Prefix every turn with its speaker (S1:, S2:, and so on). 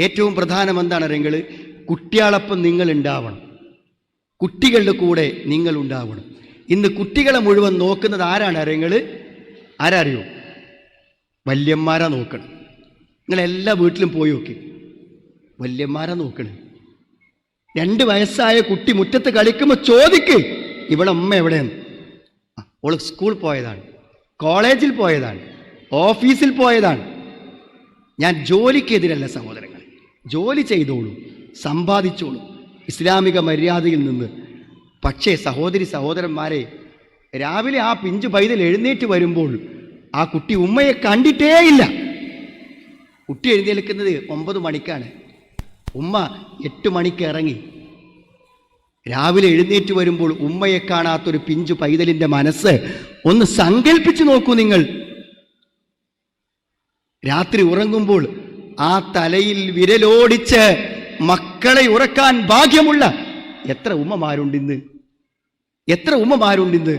S1: ഏറ്റവും പ്രധാനം എന്താണ് അറിയുങ്ങൾ? കുട്ടികളൊപ്പം നിങ്ങൾ ഉണ്ടാവണം, കുട്ടികളുടെ കൂടെ നിങ്ങൾ ഉണ്ടാവണം. ഇന്ന് കുട്ടികളെ മുഴുവൻ നോക്കുന്നത് ആരാണ് അറിയുങ്ങൾ? ആരറിയോ? വല്യന്മാരാ നോക്കണം. നിങ്ങളെല്ലാ വീട്ടിലും പോയി നോക്കി, വല്യന്മാരാ നോക്കണം. 2 വയസ്സായ കുട്ടി മുറ്റത്ത് കളിക്കുമ്പോൾ ചോദിക്ക്, ഇവിടെ അമ്മ എവിടെയാണ്? ഓൾ സ്കൂൾ പോയതാണ്, കോളേജിൽ പോയതാണ്, ഓഫീസിൽ പോയതാണ്. ഞാൻ ജോലിക്കെതിരല്ല സഹോദരങ്ങൾ, ജോലി ചെയ്തോളൂ, സമ്പാദിച്ചോളൂ ഇസ്ലാമിക മര്യാദയിൽ നിന്ന്. പക്ഷേ സഹോദരന്മാരെ, രാവിലെ ആ പിഞ്ചു പൈതൽ എഴുന്നേറ്റ് വരുമ്പോൾ ആ കുട്ടി ഉമ്മയെ കണ്ടിട്ടേയില്ല. കുട്ടി എഴുന്നേൽക്കുന്നത് 9 മണിക്കാണ്, ഉമ്മ 8 മണിക്ക് ഇറങ്ങി. രാവിലെ എഴുന്നേറ്റ് വരുമ്പോൾ ഉമ്മയെ കാണാത്തൊരു പിഞ്ചു പൈതലിൻ്റെ മനസ്സ് ഒന്ന് സങ്കല്പിച്ചു നോക്കൂ നിങ്ങൾ. രാത്രി ഉറങ്ങുമ്പോൾ ആ തലയിൽ വിരലോടിച്ച് മക്കളെ ഉറക്കാൻ ഭാഗ്യമുള്ള എത്ര ഉമ്മമാരുണ്ടിന്ന്, എത്ര ഉമ്മമാരുണ്ടിന്ന്.